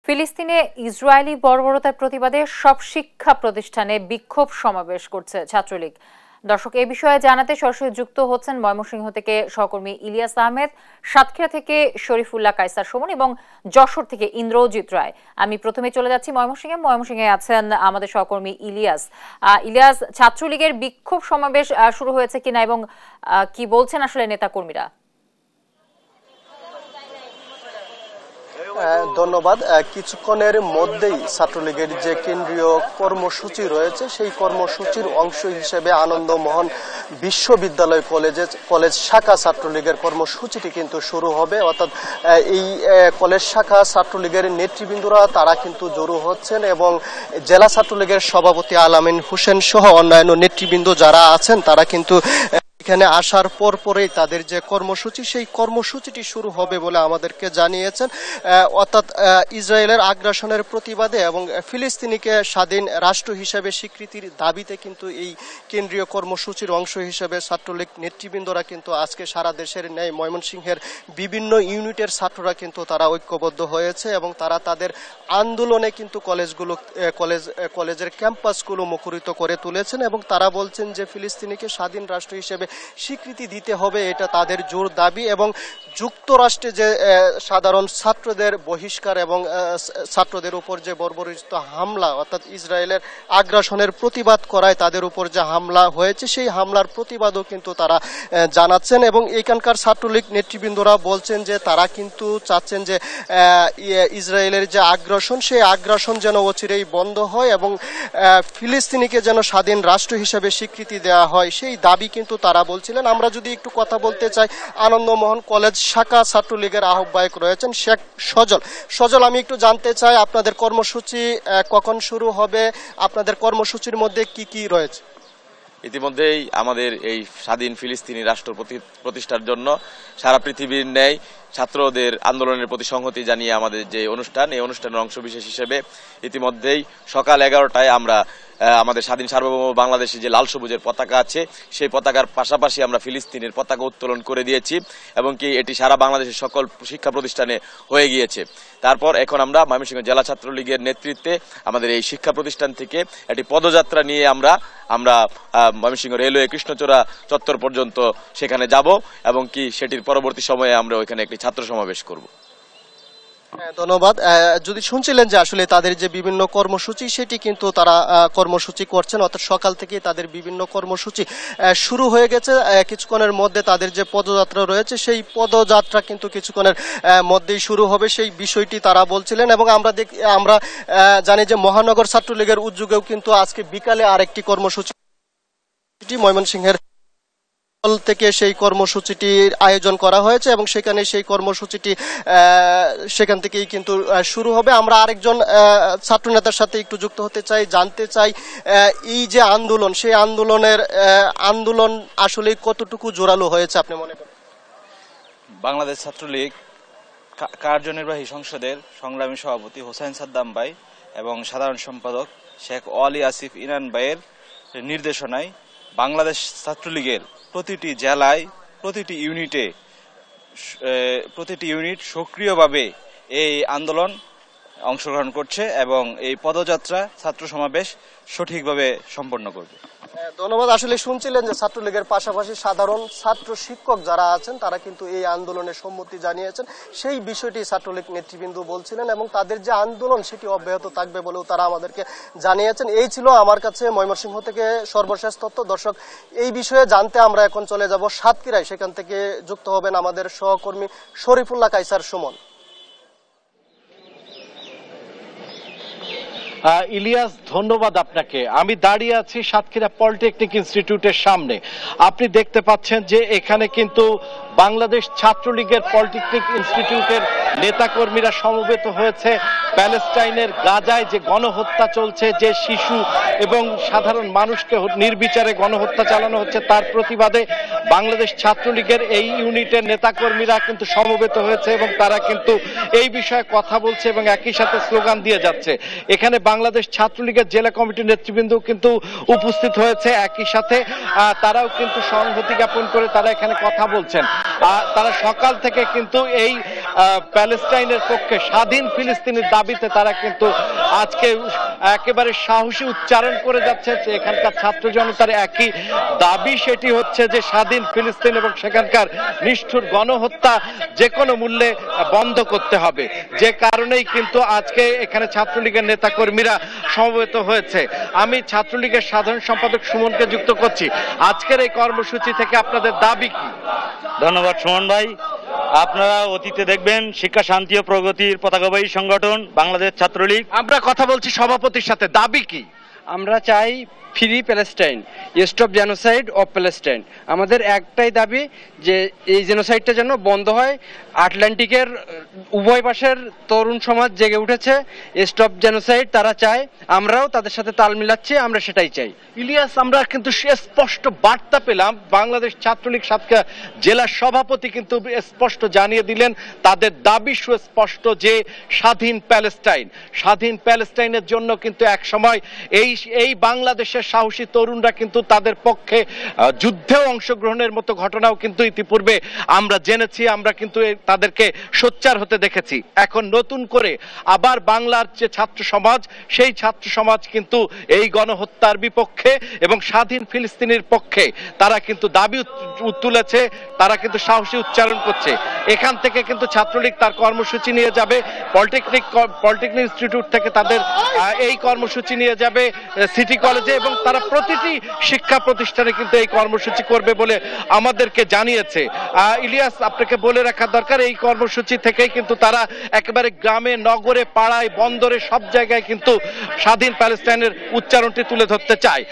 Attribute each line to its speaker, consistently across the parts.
Speaker 1: ফিলিস্তিনে ইসরায়েলি বর্বরতার প্রতিবাদে সব শিক্ষা প্রতিষ্ঠানে বিক্ষোভ সমাবেশ করছে ছাত্রলীগ। দর্শক, এই বিষয়ে জানাতে সরাসরি যুক্ত হচ্ছেন ময়মনসিংহ থেকে সহকর্মী ইলিয়াস আহমেদ, সাতক্ষীরা থেকে শরীফুল্লাহ কায়সার সুমন এবং যশোর থেকে ইন্দ্রজিৎ রায়। আমি প্রথমে চলে যাচ্ছি ময়মনসিংহে আছেন আমাদের সহকর্মী ইলিয়াস। ছাত্রলীগের বিক্ষোভ সমাবেশ শুরু হয়েছে কিনা এবং কি বলছেন আসলে নেতাকর্মীরা?
Speaker 2: ধন্যবাদ। কিছুক্ষণের মধ্যেই ছাত্রলীগের যে কেন্দ্রীয় কর্মসূচি রয়েছে সেই কর্মসূচির অংশ হিসেবে আনন্দমোহন বিশ্ববিদ্যালয় কলেজ শাখা ছাত্রলীগের কর্মসূচিটি কিন্তু শুরু হবে। অর্থাৎ এই কলেজ শাখা ছাত্রলীগের নেতৃবৃন্দরা তারা কিন্তু জড়ো হচ্ছেন এবং জেলা ছাত্রলীগের সভাপতি আলামিন হোসেন সহ অন্যান্য নেতৃবৃন্দ যারা আছেন তারা কিন্তু এখানে আসার পরেই তাদের যে কর্মসূচি সেই কর্মসূচিটি শুরু হবে বলে আমাদেরকে জানিয়েছেন। অর্থাৎ ইসরায়েলের আগ্রাসনের প্রতিবাদে এবং ফিলিস্তিনিকে স্বাধীন রাষ্ট্র হিসেবে স্বীকৃতির দাবিতে কিন্তু এই কেন্দ্রীয় কর্মসূচির অংশ হিসেবে ছাত্রলীগ নেতৃবৃন্দরা কিন্তু আজকে সারা দেশের ন্যায় ময়মনসিংহের বিভিন্ন ইউনিটের ছাত্ররা কিন্তু তারা ঐক্যবদ্ধ হয়েছে এবং তারা তাদের আন্দোলনে কিন্তু কলেজের ক্যাম্পাসগুলো মুখরিত করে তুলেছেন এবং তারা বলছেন যে ফিলিস্তিনিকে স্বাধীন রাষ্ট্র হিসেবে স্বীকৃতি দিতে হবে, এটা তাদের জোর দাবি। এবং যুক্তরাষ্ট্রে যে সাধারণ ছাত্রদের বহিষ্কার এবং ছাত্রদের উপর যে বর্বরিত হামলা অর্থাৎ ইসরায়েলের আগ্রাসনের প্রতিবাদ করায় তাদের উপর যে হামলা হয়েছে সেই হামলার প্রতিবাদও কিন্তু তারা জানাচ্ছেন এবং এখানকার ছাত্রলীগ নেতৃবৃন্দরা বলছেন যে তারা কিন্তু চাচ্ছেন যে ইসরায়েলের যে আগ্রাসন সেই আগ্রাসন যেন অচিরেই বন্ধ হয় এবং ফিলিস্তিনিকে যেন স্বাধীন রাষ্ট্র হিসেবে স্বীকৃতি দেওয়া হয় সেই দাবি কিন্তু তারা বলছিলেন। আমরা যদি একটু কথা বলতে চাই, আনন্দমোহন কলেজ শাখা ছাত্রলীগের আহ্বায়ক রয়েছেন শেখ সজল, আমি একটু জানতে চাই আপনাদের কর্মসূচি কখন শুরু হবে, আপনাদের কর্মসূচির মধ্যে কি কি রয়েছে?
Speaker 3: ইতিমধ্যেই আমাদের এই স্বাধীন ফিলিস্তিনি রাষ্ট্র প্রতিষ্ঠার জন্য সারা পৃথিবীর ন্যায় ছাত্রদের আন্দোলনের প্রতি সংহতি জানিয়ে আমাদের যে অনুষ্ঠান, এই অনুষ্ঠানের অংশবিশেষ হিসেবে ইতিমধ্যেই সকাল 11টায় আমরা আমাদের স্বাধীন সার্বভৌম বাংলাদেশে যে লাল সবুজের পতাকা আছে সেই পতাকার পাশাপাশি আমরা ফিলিস্তিনের পতাকা উত্তোলন করে দিয়েছি এবং কি এটি সারা বাংলাদেশের সকল শিক্ষা প্রতিষ্ঠানে হয়ে গিয়েছে। তারপর এখন আমরা ময়মনসিংহ জেলা ছাত্রলীগের নেতৃত্বে আমাদের এই শিক্ষা প্রতিষ্ঠান থেকে একটি পদযাত্রা নিয়ে আমরা ময়মনসিংহ রেলওয়ে কৃষ্ণচূড়া চত্বর পর্যন্ত সেখানে যাব এবং কি সেটির পরবর্তী সময়ে আমরা ওইখানে একটি ছাত্র সমাবেশ করব।
Speaker 2: ধন্যবাদ। যদি শুনছিলেন যে আসলে তাদের যে বিভিন্ন কর্মসূচি সেটি কিন্তু তারা কর্মসূচি করছেন, অর্থাৎ সকাল থেকে তাদের বিভিন্ন কর্মসূচি শুরু হয়ে গেছে। কিছুক্ষণের মধ্যে তাদের যে পদযাত্রা রয়েছে সেই পদযাত্রা কিন্তু কিছুক্ষণের মধ্যেই শুরু হবে সেই বিষয়টি তারা বলছিলেন এবং আমরা জানি যে মহানগর ছাত্রলীগের উদ্যোগেও কিন্তু আজকে বিকালে আরেকটি কর্মসূচি ময়মনসিংহের থেকে সেই কর্মসূচিটির আয়োজন করা হয়েছে এবং সেখানে সেই কর্মসূচিটি সেখান থেকেই কিন্তু শুরু হবে। আমরা আরেকজন ছাত্রনেতার সাথে একটু যুক্ত হতে চাই, জানতে চাই এই যে আন্দোলন সেই আন্দোলন আসলে কতটুকু জোরালো হয়েছে আপনি মনে করেন?
Speaker 4: বাংলাদেশ ছাত্রলীগ কার্যনির্বাহী সংসদের সংগ্রামী সভাপতি হোসেন সাদ্দাম ভাই এবং সাধারণ সম্পাদক শেখ ওয়ালি আসিফ ইনান ভাইয়ের নির্দেশনায় বাংলাদেশ ছাত্রলীগের প্রতিটি জেলায় প্রতিটি ইউনিট সক্রিয়ভাবে এই আন্দোলন অংশগ্রহণ করছে এবং এই পদযাত্রা ছাত্র সমাবেশ সঠিকভাবে সম্পন্ন করবে।
Speaker 2: ধন্যবাদ। আসলে শুনছিলেন যে ছাত্রলীগের পাশাপাশি সাধারণ ছাত্র শিক্ষক যারা আছেন তারা কিন্তু এই আন্দোলনের সম্মতি জানিয়েছেন, সেই বিষয়টি ছাত্রলীগ নেতৃবৃন্দ বলছিলেন এবং তাদের যে আন্দোলন সেটি অব্যাহত থাকবে বলেও তারা আমাদেরকে জানিয়েছেন। এই ছিল আমার কাছে ময়মনসিংহ থেকে সর্বশেষ তথ্য। দর্শক, এই বিষয়ে জানতে আমরা এখন চলে যাব সাতক্ষীরায়, সেখান থেকে যুক্ত হবেন আমাদের সহকর্মী শরীফুল্লাহ কায়সার সুমন।
Speaker 5: ইলিয়াস, ধন্যবাদ আপনাকে। আমি দাঁড়িয়ে আছি সাতক্ষীরা পলিটেকনিক ইনস্টিটিউটের সামনে। আপনি দেখতে পাচ্ছেন যে এখানে কিন্তু বাংলাদেশ ছাত্রলীগের পলিটেকনিক ইনস্টিটিউটের নেতাকর্মীরা সমবেত হয়েছে। প্যালেস্টাইনের গাজায় যে গণহত্যা চলছে, যে শিশু এবং সাধারণ মানুষকে নির্বিচারে গণহত্যা চালানো হচ্ছে তার প্রতিবাদে বাংলাদেশ ছাত্রলীগের এই ইউনিটের নেতাকর্মীরা কিন্তু সমবেত হয়েছে এবং তারা কিন্তু এই বিষয়ে কথা বলছে এবং একই সাথে স্লোগান দিয়ে যাচ্ছে। এখানে বাংলাদেশ ছাত্রলীগের জেলা কমিটির নেতৃবৃন্দ কিন্তু উপস্থিত হয়েছে, একই সাথে তারাও কিন্তু সংহতি জ্ঞাপন করে তারা এখানে কথা বলছেন। তারা সকাল থেকে কিন্তু এই প্যালেস্টাইনের পক্ষে স্বাধীন ফিলিস্তিনের দাবিতে তারা কিন্তু আজকে একেবারে সাহসী উচ্চারণ করে যাচ্ছে। এখানকার ছাত্র জনতার একই দাবি, সেটি হচ্ছে যে স্বাধীন ফিলিস্তিন এবং সেখানকার নিষ্ঠুর গণহত্যা যে কোনো মূল্যে বন্ধ করতে হবে। যে কারণেই কিন্তু আজকে এখানে ছাত্রলীগের নেতাকর্মীরা সমবেত হয়েছে। আমি ছাত্রলীগের সাধারণ সম্পাদক সুমনকে যুক্ত করছি। আজকের এই কর্মসূচি থেকে আপনাদের দাবি কি?
Speaker 6: ধন্যবাদ সুমন ভাই। আপনারা অতীতে দেখবেন শিক্ষা শান্তি ও প্রগতির পতাকাবাহী সংগঠন বাংলাদেশ ছাত্রলীগ।
Speaker 5: আমরা কথা বলছি সভাপতির সাথে, দাবি কি?
Speaker 7: আমরা চাই free Palestine, stop genocide of Palestine. আমাদের একটাই দাবি যে এই জেনোসাইডটা যেন বন্ধ হয়। আটলান্টিকের উভয় পাশের তরুণ সমাজ জেগে উঠেছে, স্টপ জেনোসাইড তারা চায়, আমরাও তাদের সাথে তাল মিলাচ্ছি, আমরা সেটাই চাই।
Speaker 5: ইলিয়াস, আমরা কিন্তু স্পষ্ট বার্তা পেলাম, বাংলাদেশ ছাত্রলীগ সাতক্ষীরা জেলা সভাপতি কিন্তু স্পষ্ট জানিয়ে দিলেন তাদের দাবি সুস্পষ্ট যে স্বাধীন প্যালেস্টাইন। স্বাধীন প্যালেস্টাইনের জন্য কিন্তু এক সময় এই বাংলাদেশের সাহসী তরুণরা কিন্তু তাদের পক্ষে যুদ্ধেও অংশগ্রহণের মতো ঘটনাও কিন্তু ইতিপূর্বে আমরা জেনেছি, আমরা কিন্তু তাদেরকে সোচ্চার হতে দেখেছি। এখন নতুন করে আবার বাংলার যে ছাত্র সমাজ, সেই ছাত্র সমাজ কিন্তু এই গণহত্যার বিপক্ষে এবং স্বাধীন ফিলিস্তিনের পক্ষে তারা কিন্তু দাবি তুলেছে, তারা কিন্তু সাহসী উচ্চারণ করছে। এখান থেকে কিন্তু ছাত্রলীগ তার কর্মসূচি নিয়ে যাবে পলিটেকনিক ইনস্টিটিউট থেকে, তাদের এই কর্মসূচি নিয়ে যাবে সিটি কলেজে এবং তারা প্রতিটি শিক্ষা প্রতিষ্ঠানে কিন্তু এই কর্মসূচি করবে বলে আমাদেরকে জানিয়েছে। ইলিয়াস, আপনাকে বলে রাখা দরকার, এই কর্মসূচি থেকেই কিন্তু তারা একেবারে গ্রামে, নগরে, পাড়ায়, বন্দরে সব জায়গায় কিন্তু স্বাধীন প্যালেস্টাইনের উচ্চারণটি তুলে ধরতে চায়।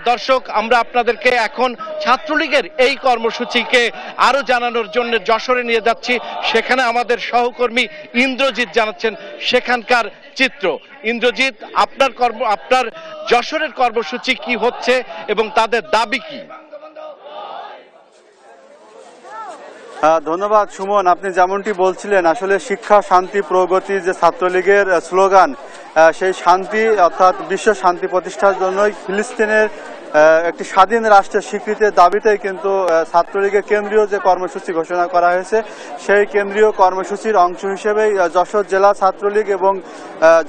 Speaker 5: দর্শক, আমরা আপনাদেরকে এখন ছাত্রলীগের এই কর্মসূচিকে আরো জানানোর জন্য যশোরে নিয়ে যাচ্ছি। সেখানে আমাদের সহকর্মী ইন্দ্রজিৎ জানাচ্ছেন সেখানকার চিত্র। ইন্দ্রজিৎ, আপনার যশোরের কর্মসূচি কি হচ্ছে এবং তাদের দাবি কি?
Speaker 8: ধন্যবাদ সুমন। আপনি যেমনটি বলছিলেন, আসলে শিক্ষা শান্তি প্রগতি যে ছাত্রলীগের স্লোগান, সেই শান্তি অর্থাৎ বিশ্ব শান্তি প্রতিষ্ঠার জন্যই ফিলিস্তিনের একটি স্বাধীন রাষ্ট্রের স্বীকৃতির দাবিতেই কিন্তু ছাত্রলীগের কেন্দ্রীয় যে কর্মসূচি ঘোষণা করা হয়েছে, সেই কেন্দ্রীয় কর্মসূচির অংশ হিসেবেই যশোর জেলা ছাত্রলীগ এবং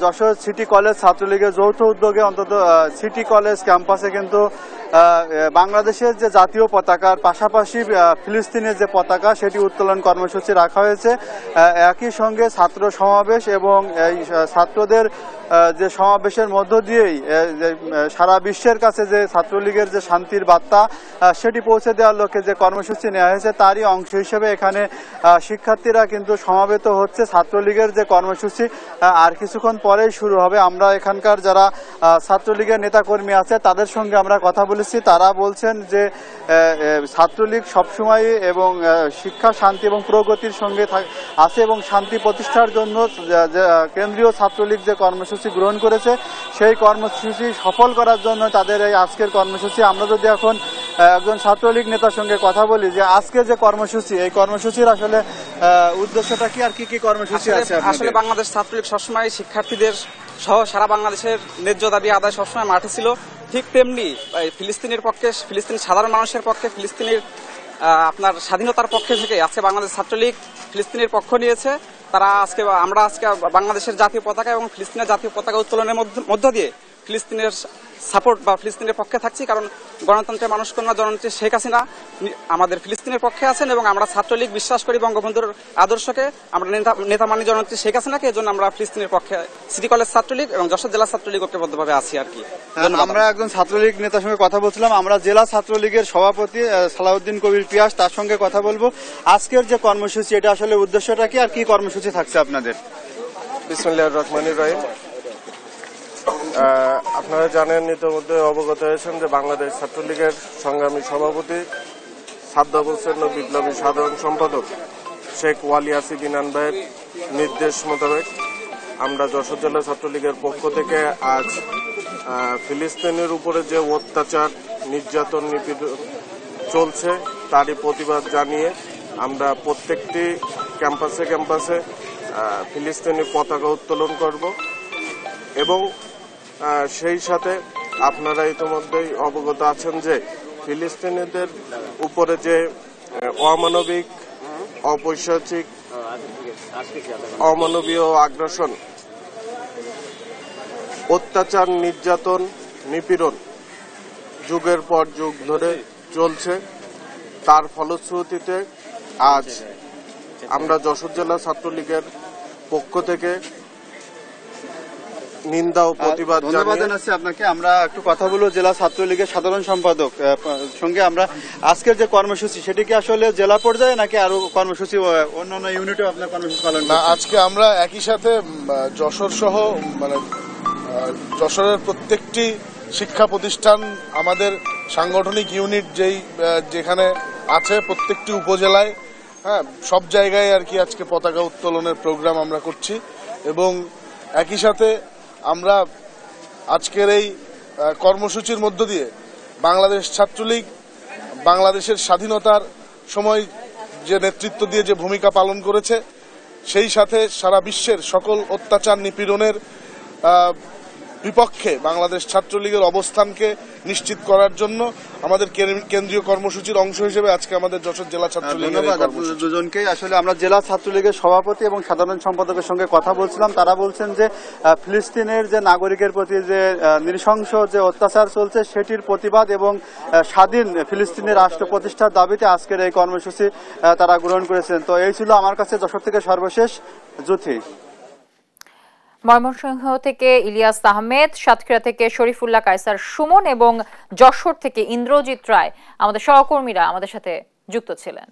Speaker 8: যশোর সিটি কলেজ ছাত্রলীগের যৌথ উদ্যোগে অন্তত সিটি কলেজ ক্যাম্পাসে কিন্তু বাংলাদেশের যে জাতীয় পতাকার পাশাপাশি ফিলিস্তিনের যে পতাকা, সেটি উত্তোলন কর্মসূচি রাখা হয়েছে। একই সঙ্গে ছাত্র সমাবেশ এবং এই ছাত্রদের যে সমাবেশের মধ্য দিয়েই সারা বিশ্বের কাছে যে ছাত্রলীগের যে শান্তির বার্তা, সেটি পৌঁছে দেওয়ার লক্ষ্যে যে কর্মসূচি নেওয়া হয়েছে, তারই অংশ হিসেবে এখানে শিক্ষার্থীরা কিন্তু সমাবেত হচ্ছে। ছাত্রলীগের যে কর্মসূচি আর কিছুক্ষণ পরেই শুরু হবে। আমরা এখানকার যারা ছাত্রলীগের নেতাকর্মী আছে তাদের সঙ্গে আমরা কথা বলেছি, তারা বলছেন যে ছাত্রলীগ সবসময় এবং শিক্ষা শান্তি এবং প্রগতির সঙ্গে আছে এবং শান্তি প্রতিষ্ঠার জন্য কেন্দ্রীয় ছাত্রলীগ যে কর্মসূচি গ্রহণ করেছে, সেই কর্মসূচি সফল করার জন্য তাদের এই আজকের কর্মসূচি। আমরা যদি এখন একজন ছাত্রলীগ নেতার সঙ্গে কথা বলি যে আজকে যে কর্মসূচি, এই কর্মসূচির আসলে উদ্দেশ্যটা কি আর কি কি কর্মসূচি আছে?
Speaker 9: আসলে বাংলাদেশ ছাত্রলীগ সবসময় শিক্ষার্থীদের সহ সারা বাংলাদেশের ন্যায্য দাবি আদায় সবসময় মাঠে ছিল। ঠিক তেমনি ফিলিস্তিনের পক্ষে, ফিলিস্তিনের সাধারণ মানুষের পক্ষে, ফিলিস্তিনের আপনার স্বাধীনতার পক্ষে থেকে আজকে বাংলাদেশ ছাত্রলীগ ফিলিস্তিনের পক্ষ নিয়েছে। আমরা আজকে বাংলাদেশের জাতীয় পতাকা এবং ফিলিস্তিনের জাতীয় পতাকা উত্তোলনের মধ্য দিয়ে ফিলিস্তিনের সাপোর্ট বা ফিলিস্তিনের পক্ষে থাকছি, কারণ গণতন্ত্রের মানুষকন্যা জননেত্রী শেখ হাসিনা আমাদের ফিলিস্তিনের পক্ষে আছেন এবং আমরা ছাত্রলীগ বিশ্বাস করি বঙ্গবন্ধুর আদর্শকে। আমরা নেতা মানি জননেত্রী শেখ হাসিনাকে, এজন্য আমরা ফিলিস্তিনের পক্ষে সিটি কলেজ ছাত্রলীগ এবং যশোর জেলা ছাত্রলীগ ঐক্যবদ্ধভাবে আছি আর কি।
Speaker 8: আমরা একজন ছাত্রলীগ নেতার সঙ্গে কথা বলছিলাম, আমরা জেলা ছাত্রলীগের সভাপতি সালাউদ্দিন কবির পিয়াস, তার সঙ্গে কথা বলবো। আজকের যে কর্মসূচি, এটা আসলে উদ্দেশ্যটা কি আর কি কর্মসূচি থাকছে আপনাদের?
Speaker 10: বিসমিল্লাহির রহমানির রহিম। আপনারা জানেন, ইতিমধ্যে অবগত হয়েছেন যে বাংলাদেশ ছাত্রলীগের সংগ্রামী সভাপতি সাদ্দাম হোসেন বিপ্লবী সাধারণ সম্পাদক শেখ ওয়ালি আসিফ ইনান ভাইয়ের নির্দেশ মোতাবেক আমরা যশোর জেলা ছাত্রলীগের পক্ষ থেকে আজ ফিলিস্তিনের উপরে যে অত্যাচার, নির্যাতন, নিপীড়ন চলছে তারই প্রতিবাদ জানিয়ে আমরা প্রত্যেকটি ক্যাম্পাসে ফিলিস্তিনি পতাকা উত্তোলন করব এবং সেই সাথে আপনারা ইতিমধ্যেই অবগত আছেন যে ফিলিস্তিনিদের উপরে যে অমানবিক অপৈশাচিক অমানবীয় আগ্রাসন, অত্যাচার, নির্যাতন, নিপীড়ন যুগের পর যুগ ধরে চলছে। তার ফলশ্রুতিতে আজ আমরা যশোর জেলা ছাত্রলীগের পক্ষ থেকে নিন্দা ও প্রতিবাদ
Speaker 8: জানাচ্ছি আপনাকে। আমরা একটু কথা বলবো জেলা ছাত্রলীগের সাধারণ সম্পাদক সঙ্গে। আমরা আজকের যে কর্মসূচি সেটি কি আসলে জেলা পর্যায়ে নাকি আরো কর্মসূচি অন্যান্য ইউনিটে আপনার কর্মসূচি পালন?
Speaker 11: না, আজকে আমরা একই সাথে যশোর সহ মানে যশোরের প্রত্যেকটি শিক্ষা প্রতিষ্ঠান, আমাদের সাংগঠনিক ইউনিট যেখানে আছে প্রত্যেকটি উপজেলায়, হ্যাঁ, সব জায়গায় আর কি আজকে পতাকা উত্তোলনের প্রোগ্রাম আমরা করছি। এবং একই সাথে আমরা আজকের এই কর্মসূচির মধ্য দিয়ে বাংলাদেশ ছাত্রলীগ বাংলাদেশের স্বাধীনতার সময় যে নেতৃত্ব দিয়ে যে ভূমিকা পালন করেছে, সেই সাথে সারা বিশ্বের সকল অত্যাচার নিপীড়নের বিপক্ষে বাংলাদেশ ছাত্রলীগের অবস্থানকে নিশ্চিত করার জন্য আমাদের কেন্দ্রীয় কর্মসূচির অংশ হিসেবে আজকে আমাদের যশোর জেলা ছাত্রলীগের
Speaker 8: দুজনকেই আসলে আমরা জেলা ছাত্রলীগের সভাপতি এবং সাধারণ সম্পাদকের সঙ্গে কথা বলছিলাম। তারা বলছেন যে ফিলিস্তিনের যে নাগরিকের প্রতি যে নৃশংস যে অত্যাচার চলছে সেটির প্রতিবাদ এবং স্বাধীন ফিলিস্তিনের রাষ্ট্র প্রতিষ্ঠার দাবিতে আজকের এই কর্মসূচি তারা গ্রহণ করেছেন। তো এই ছিল আমার কাছে যশোর থেকে সর্বশেষ জ্যোতি।
Speaker 1: ময়মনসিংহ থেকে ইলিয়াস আহমেদ, সাতক্ষীরা থেকে শরীফুল্লাহ কায়সার সুমন এবং যশোর থেকে ইন্দ্রজিৎ রায় আমাদের সহকর্মীরা আমাদের সাথে যুক্ত ছিলেন।